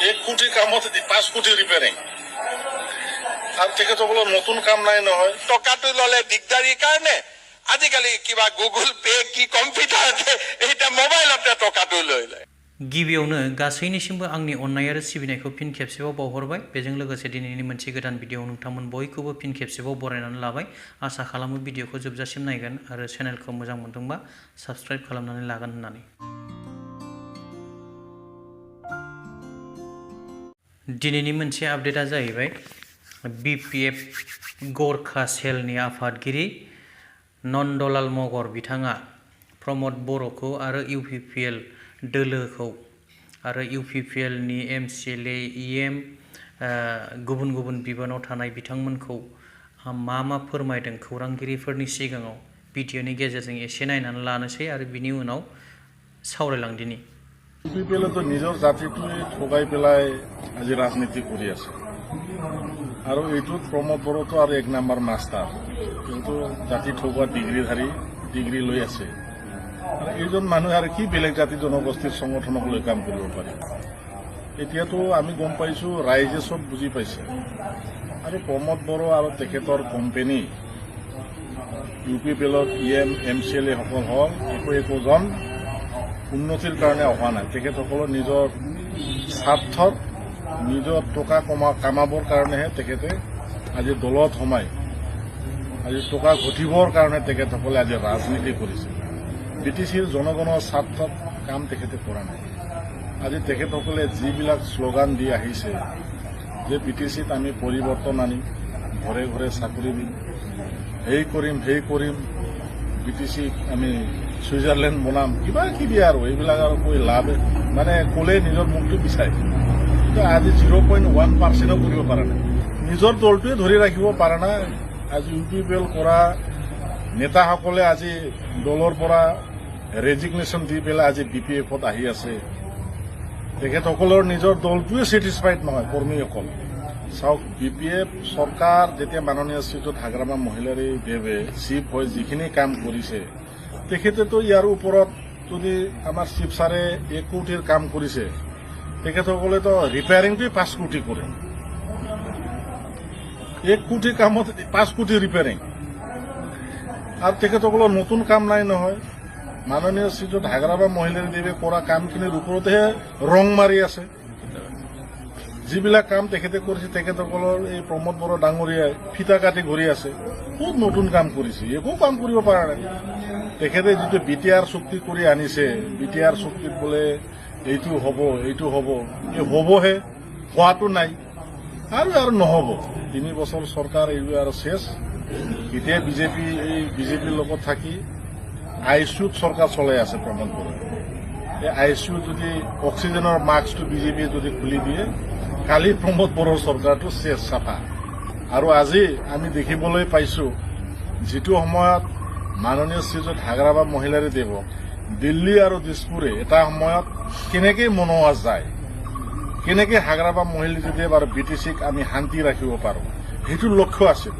1 কোটি কামত 5 কোটি ৰিপেয়াৰিং আৰ থেকে তো বলো নতুন কাম নাই নহয় টকাটো ললে দিগদাৰিৰ কাৰণে আজিকালি কিবা গুগল পে কি কম্পিউটাৰতে এটা মোবাইলতে টকাটো লৈ লয় गिबियावनो गासैनिसिमबो आंनि अननाय आरो सिबिनायखौ फिन खेबसेबाव बावहरबाय बेजों लोगोसे दिनैनि मोनसे गोदान भिडिअ नोंथांमोन बयखौबो फिन खेबसेबाव बरायनानै लाबाय आसा खालामो भिडिअखौ जोबजासिम नायगोन आरो चेनेलखौ मोजां मोनदोंबा साबस्क्राइब खालामनानै लागोन होननानै दिनैनि मोनसे आपडेटआ जाहैबाय BPF गोरखा सेलनि आफादगिरि नन्दलाल मगर बिथाङा प्रमद बर'खौ आरो UPPL दोलोखौ आरो UPPL नि MCLA EM गुबुन गुबुन बिबानाव थानाय बिथांमोनखौ मा फोरमायदों खौरांगिरिफोरनि सिगाङाव भिडिअनि गेजेरजों एसे नायनानै लानोसै आरो बिनि उनाव सावरायलांदिनि UPPL তো নিজৰ জাতিটোৱে ঠগাই পেলাই আজি ৰাজনীতি কৰি আছে আৰু এইটো প্ৰমোদ বড়োতো আৰু 1 নম্বৰ মাষ্টাৰ কিন্তু জাতি ঠগোৱা ডিগ্ৰী লৈ আছে এইজন মানুহ আৰু কি বেলেগ জাতি জনগোষ্ঠীৰ সংগঠনক লৈ কাম কৰিব পাৰে এতিয়াতো আমি গম পাইছো ৰাইজে সব বুজি পাইছে আৰু প্ৰমোদ বড়ো আৰু তেখেতৰ কোম্পানী UPPLৰ EM MCLA সকল হল একোজন উন্নতিৰ কাৰণে অহা নাই তেখেতসকলৰ নিজৰ স্বাৰ্থৰ নিজৰ টকা কামাবৰ কাৰণেহে তেখেতে আজি দলত সোমাই আজি টকা ঘটিবৰ কাৰণে তেখেতসকলে আজি ৰাজনীতি কৰিছে BTCৰ জনগণৰ স্বাৰ্থত কাম তেখেতে কৰা নাই আজি তেখেতসকলে যিবিলাক শ্লোগান দি আহিছে যে BTCত আমি পৰিৱৰ্তন আনিম ঘৰে ঘৰে চাকৰি দিম হেই কৰিম BTC আমি সুইজাৰলেণ্ড বনাম কিবা কিবি আৰু এইবিলাক আৰু কৈ লাভ মানে ক'লে নিজৰ মুখটো বিচাৰে কিন্তু আজি 0.1% কৰিব পৰা নাই নিজৰ দলটোৱে ধৰি ৰাখিব পৰা নাই আজি UPPL কৰা নেতাসকলে আজি দলৰ পৰা ৰেজিগনেশ্যন দি পেলাই আজি BPFত আহি আছে তেখেতসকলৰ নিজৰ দলটোৱে ছেটিছফাইড নহয় কৰ্মীসকল চাওক BPF চৰকাৰ যেতিয়া মাননীয় শ্ৰীযুত হাগ্ৰামা মহিলাৰী দেৱে চিফ হৈ যিখিনি কাম কৰিছে তেখেতেতো ইয়াৰ ওপৰত যদি আমাৰ চিফ ছাৰে 1 কোটিৰ কাম কৰিছে তেখেতসকলেতো ৰিপেয়াৰিংটোৱে 5 কোটি কৰে 1 কোটি কামত 5 কোটি ৰিপেয়াৰিং আৰু তেখেতসকলৰ নতুন কাম নাই নহয় মাননীয় শ্ৰীযুত হাগ্ৰামা মহিলাৰী দেৱে কৰা কামখিনিৰ ওপৰতহে ৰং মাৰি আছে যিবিলাক কাম তেখেতে কৰিছে তেখেতসকলৰ এই প্ৰমোদ বড়ো ডাঙৰীয়াই ফিতা কাটি ঘূৰি আছে খুব নতুন কাম কৰিছে একো কাম কৰিব পৰা নাই তেখেতে যিটো BTR চুক্তি কৰি আনিছে BTR চুক্তিত বোলে এইটো হ'ব এই হ'বহে হোৱাটো নাই আৰু নহ'ব 3 বছৰ চৰকাৰ এইবোৰ আৰু শেষ এতিয়া বিজেপিৰ লগত থাকি ICUত চৰকাৰ চলাই আছে প্ৰমোদ বড়ো এই ICU যদি অক্সিজেনৰ মাস্কটো বিজেপিয়ে যদি খুলি দিয়ে কালি প্ৰমোদ বড়োৰ চৰকাৰটো শেষ চাফা আৰু আজি আমি দেখিবলৈ পাইছো যিটো সময়ত মাননীয় শ্ৰীযুত হাগ্ৰামা মহিলাৰী দেৱক দিল্লী আৰু দিছপুৰে এটা সময়ত কেনেকৈ মনোৱা যায় কেনেকৈ হাগ্ৰামা মহিলাৰী দেৱ আৰু BTCক আমি শান্তি ৰাখিব পাৰোঁ সেইটো লক্ষ্য আছিল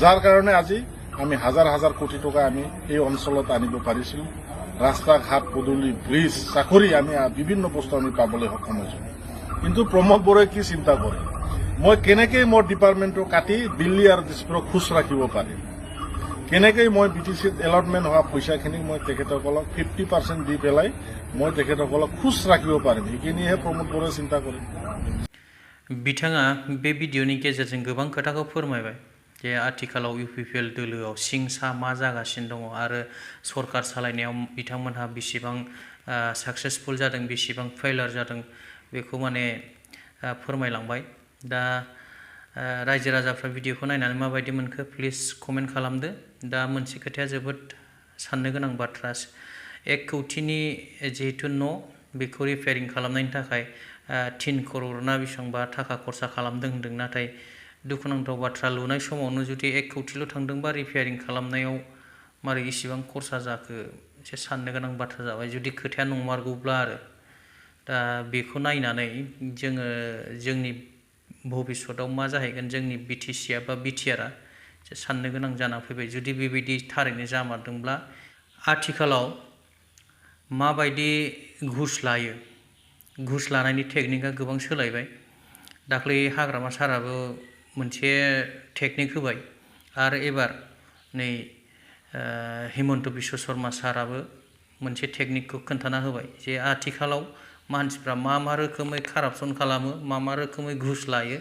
যাৰ কাৰণে আজি আমি হাজাৰ কোটি টকা আমি এই অঞ্চলত আনিব পাৰিছিলোঁ ৰাস্তা ঘাট পদূলি ব্ৰিজ চাকৰি আমি বিভিন্ন বস্তু আমি পাবলৈ সক্ষম হৈছোঁ কিন্তু প্ৰমোদ বড়োৱে কি চিন্তা কৰে মই কেনেকৈ মোৰ ডিপাৰ্টমেণ্টটো কাটি দিল্লী আৰু দিছপুৰক খুচ ৰাখিব পাৰিম কেনেকৈ মই BTCত এলটমেণ্ট হোৱা পইচাখিনি মই তেখেতসকলক 50% দি পেলাই মই তেখেতসকলক খুচ ৰাখিব পাৰিম সেইখিনিহে প্ৰমোদ বড়োৱে চিন্তা কৰে बिथाङा बे भिडिअनि गेजेरजों गोबां खोथाखौ फोरमायबाय जे आथिखालाव UPPL दोलोआव सिंसा मा जागासिनो दङ आरो सरकार सालायनायाव बिथांमोनहा बेसेबां साक्सेसफुल जादों बेसेबां फेलार जादों बेखौ माने फोरमायलांबाय दा रायजो राजाफ्रा भिडिअखौ नायनानै माबायदि मोनखो प्लिज कमेन्ट खालामदो दा मोनसे खोथाया जोबोद साननो गोनां बाथ्रा 1 कौटिनि जिहेतु न' बेखौ रिपेयारिं खालामनायनि थाखाय 3 करोड़ ना बेसेबांबा थाखा खरसा खालामदों होनदों नाथाय दुखुनांथाव बाथ्रा लुनाय समावनो जुदि 1 कौटिल' थांदोंबा रिपेयारिं खालामनायाव मारै इसेबां खरसा जाखो एसे साननो गोनां बाथ्रा जाबाय जुदि खोथाया नंमारगौब्ला आरो दा बेखौ नायनानै जोंनि भबिष्यतआव मा जाहैगोन जोंनि BTC बा BTR एसे साननो गोनां जाना फैबाय जुदि बेबायदि थारैनो जामारदोंब्ला आथिखालाव माबायदि घुस लायो घुस लानायनि टेकनिकआ गोबां सोलायबाय दाख्लै हाग्रामा साराबो मोनसे टेकनिक होबाय आरो एबार नै हिमन्त बिश्व शर्मा साराबो मोनसे टेकनिकखौ खोन्थाना होबाय जे आथिखालाव मानसिफ्रा मा रोखोमै कारापसन खालामो मा रोखोमै घुस लायो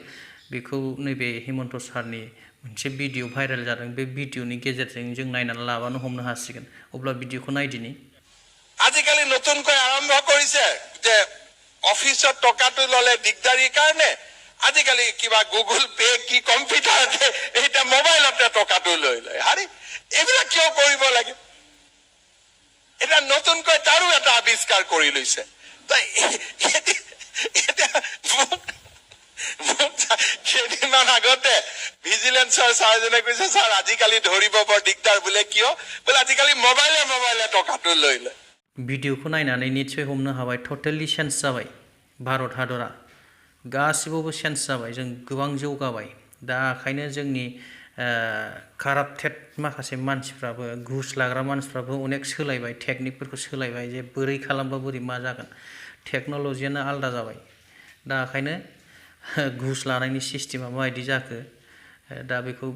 बेखौ नैबे हिमन्त सारनि मोनसे भिडिअ भाइरेल जादों बे भिडिअनि गेजेरजों जों नायनानै लाबानो हमनो हासिगोन अब्ला भिडिअखौ नायदिनि আজিকালি নতুনকৈ আৰম্ভ কৰিছে যে অফিচত টকাটো ললে দিগদাৰীৰ কাৰণে আজিকালি কিবা গুগল পে কি কম্পিউটাৰতে এটা মোবাইলতে টকাটো লৈ লয় হাৰি এইবিলাক কিয় কৰিব লাগে এটা নতুনকৈ তাৰো এটা আৱিষ্কাৰ কৰি লৈছে কেইদিনমান আগতে ভিজিলেন্সৰ ছাৰজনে কৈছে ছাৰ আজিকালি ধৰিব বৰ দিগদাৰ বোলে কিয় বোলে আজিকালি মোবাইলে টকাটো লৈ লয় भिडिअखौ नायनानै निश्चय हमनो हाबाय टटेलि चेन्ज जाबाय भारत हादरा गासिबावबो चेन्ज जाबाय जों गोबां जौगाबाय दा ओंखायनो जोंनि काराप्टेड माखासे मानसिफ्राबो घुस लाग्रा मानसिफ्राबो अनेक सोलायबाय टेकनिकफोरखौ सोलायबाय जे बोरै खालामबा बोरै मा जागोन टेक्न'लजियानो आलादा जाबाय दा ओंखायनो घुस लानायनि सिस्टेमा माबायदि जाखो दा बेखौ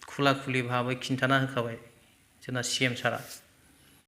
खुला खुलि भाबै खिन्थाना होखाबाय जोंना CM सारा